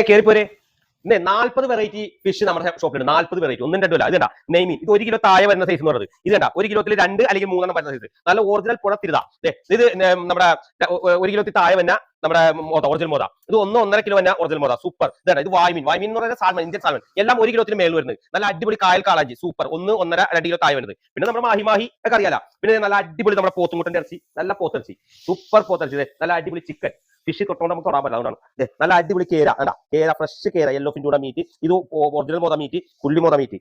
കയറി പോരെ 40 variety fish നമ്മുടെ ഷോപ്പിലുണ്ട്. 40 വെറൈറ്റി, ഒന്നും രണ്ടും അല്ല. ഇതേണ്ട നെയ്മീൻ, ഇത് 1 കിലോ താഴെ വരുന്ന സൈസ് എന്ന് പറയുന്നത്. ഇതേണ്ട 1 കിലോത്തിൽ 2 അല്ലെങ്കിൽ 3 വരുന്ന സൈസ്, നല്ല ഒറിജിനൽ പുഴത്തിരുതാ. ഇത് നമ്മുടെ 1 കിലോത്തിൽ താഴെ വന്ന നമ്മുടെ ഒറിജിനൽ മോത. ഇത് 1-1.5 കിലോ വന്ന ഒറിജിനൽ മോത. സൂപ്പർ. ഇതാണ് ഇത് വായ്മീൻ. വായ്മീൻ എന്ന് പറയുന്നത് സാൽമൺ, ഇന്ത്യൻ സാൽമൺ. എല്ലാം 1 കിലോത്തിന് മേൽ വരുന്നത്. നല്ല അടിപൊളി കായൽ കാളാഞ്ചി, സൂപ്പർ. 1-1.5-2 കിലോ താഴെ വരുന്നത്. പിന്നെ നമ്മുടെ മാഹി ഒക്കെ അറിയാലോ. പിന്നെ നല്ല അടിപൊളി നമ്മുടെ പോത്തുംകുട്ടന്റെ ഇറച്ചി, നല്ല പോത്തിറച്ചി, സൂപ്പർ പോത്തിറച്ചി. നല്ല അടിപൊളി ചിക്കൻ ഫിഷ് തൊട്ടോണ്ട് നമുക്ക് തൊടാൻ പറ്റില്ല. അതുകൊണ്ടാണ് നല്ല അടിപൊളി കേര. കേര ഫ്രഷ് കേര, യെല്ലോ ഫിൻചൂട മീറ്റ്. ഇത് ഒറിജിനൽ മോത മീറ്റ്, പുള്ളി മോത മീറ്റ്.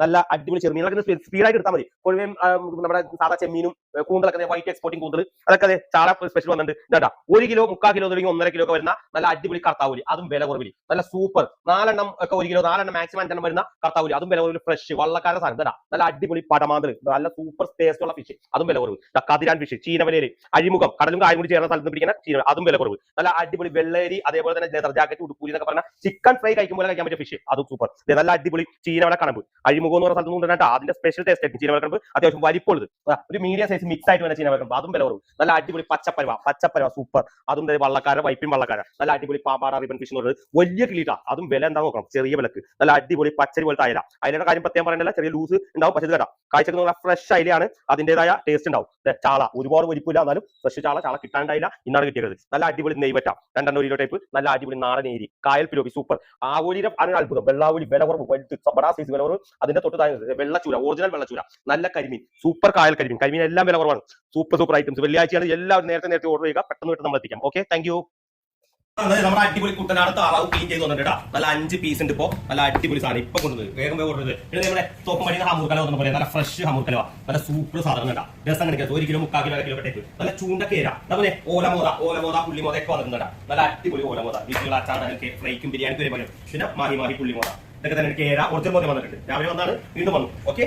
നല്ല അടിപൊളി ചെറുമീനൊക്കെ സ്പീഡായിട്ട് എടുത്താൽ മതി. കൊഴുവയും നമ്മുടെ സാധാ ചെമ്മീനും കൂന്തലൊക്കെ വൈറ്റ് എക്സ്പോർട്ടിംഗ് കൂന്തൽ, അതൊക്കെ ചാള സ്പെഷ്യൽ വന്നിട്ടുണ്ട്. ഇതാ 1 കിലോ 3/4 കിലോ തുടങ്ങി 1.5 കിലോ ഒക്കെ വരുന്ന നല്ല അടിപൊളി കർത്താവൂലി, അതും വില കുറവില്. നല്ല സൂപ്പർ 4 എണ്ണം ഒക്കെ 1 കിലോ, 4 എണ്ണം മാക്സിമം 5 എണ്ണം വരുന്ന കർത്താവൂലി, അതും വില കുറവില്. ഫ്രഷ് വള്ളക്കാരുടെ സാധനം. ഇതാ നല്ല അടിപൊളി പടമാന്തൽ, നല്ല സൂപ്പർ ടേസ്റ്റ് ഉള്ള ഫിഷ്, അതും വില കുറവ്. കതിരാൻ ഫിഷ്, ചീനവലയില് അഴിമുഖം, കടലും കായും കൂടി ചേർന്ന സ്ഥലത്ത് പിടിക്കുന്ന ചീന, അതും വില കുറവ്. നല്ല അടിപൊളി വെള്ളേരി, അതേപോലെ തന്നെ ലെതർ ജാക്കറ്റ്, ഉടുപ്പൂരി എന്നൊക്കെ പറഞ്ഞ ചിക്കൻ ഫ്രൈ കഴിക്കുമ്പോൾ കഴിക്കാൻ പറ്റിയ ഫിഷ്, അതും സൂപ്പർ. നല്ല അടിപൊളി ചീനവല കണമ്പ്, അഴിമുഖം എന്ന് പറഞ്ഞ സ്ഥലത്ത് കൊണ്ടുവന്നിട്ട് അതിന്റെ സ്പെഷ്യൽ ടേസ്റ്റ് ആയിരിക്കും. ചീനവല കണമ്പ് അത്യാവശ്യം വലിപ്പമുള്ളത്, ഒരു മീഡിയം സൈസ് മിക്സ് ആയിട്ട് വരുന്ന ചീനവല കണമ്പ്, അതും വില കുറവ്. നല്ല അടിപൊളി പച്ചപ്പരവ സൂപ്പർ, അതും വള്ളക്കാരെ വൈപ്പിൻ വള്ളക്കാര. നല്ല അടിപൊളി പാമ്പാട റിബൺ ഫിഷ് എന്ന് പറയുന്നത് വലിയ കിളിയിട്ടാ, അതും വില എന്താ നോക്കണം, ചെറിയ വിലക്ക്. നല്ല അടിപൊളി പച്ചരി പോലത്തെ അയല. അയലയുടെ കാര്യം പ്രത്യേകം പറയണ്ടല്ല, ചെറിയ ലൂസ് ഉണ്ടാവും, പക്ഷേ കേട്ടാ കാഴ്ചക്ക് നല്ല ഫ്രഷ് അയിലാണ്, അതിന്റേതായ ടേസ്റ്റ് ഉണ്ടാവും. ചാള ഒരുപാട് വലിപ്പില്ല, എന്നാലും ഫ്രഷ് ചാള കിട്ടാണ്ടായില്ല, ഇന്നാണ് കിട്ടിയത്. നല്ല അടിപൊളി നെയ്വറ്റ 2 കിലോ ടൈപ്പ്, നല്ല അടിപൊളി നാടൻ ഏരി, കായൽ പിലോപ്പി, സൂപ്പർ. ആവോലിയുടെ ആണ് അത്ഭുതം. വെള്ളാവലി വില കുറവ്, ബടാ സൈസ് വില കുറവ്. അതിന്റെ തൊട്ട് വെള്ളച്ചൂര, ഒറിജിനൽ വെള്ളച്ചൂര, നല്ല കരിമീൻ, സൂപ്പർ കായൽ കരിമീൻ എല്ലാം വില കുറവാണ്. Super items. വെള്ളിയാഴ്ചയാണ്, എല്ലാവരും നേരത്തെ ഓർഡർ ചെയ്യുക, പെട്ടെന്ന് നമ്മൾ എത്തിക്കാം. Okay, thank you. നമ്മുടെ അടിപൊളി കുട്ടനാട് താറാവ് ക്ലീൻ ചെയ്ത് വന്നിട്ടാ, നല്ല 5 പീസ് ഉണ്ട്. ഇപ്പൊ നല്ല അടിപൊളി സാധനം ഇപ്പൊ കൊണ്ടത്, വേഗം ഓർഡർ ചെയ്ത്. പിന്നെ നമ്മുടെ തോപ്പം പണിയുന്ന ഹമൂർക്കല എന്ന് പറയാം, നല്ല ഫ്രഷ് ഹമൂർക്കല, നല്ല സൂപ്പർ സാധനം കേട്ടാ. രസം കണിക്കാത്ത 1 കിലോ 3/4 കിലോ ടൈപ്പ്, നല്ല ചൂണ്ടക്കേര. അതുപോലെ ഓലമോത പുള്ളിമോത ഒക്കെ വന്നിട്ടുണ്ടാ, നല്ല അടിപൊളി ഓലമോത. വീട്ടിലുള്ള അച്ചാറ് ഫ്രൈക്കും ബിരിയാണിക്ക് വരെ പറയും. പിന്നെ മാഹി പുള്ളിമോത, ഇതൊക്കെ തന്നെ കേര ഒറിജിനൽ മോദം വന്നിട്ടുണ്ട്. രാവിലെ വന്നാണ്, വീണ്ടും വന്നു. ഓക്കെ.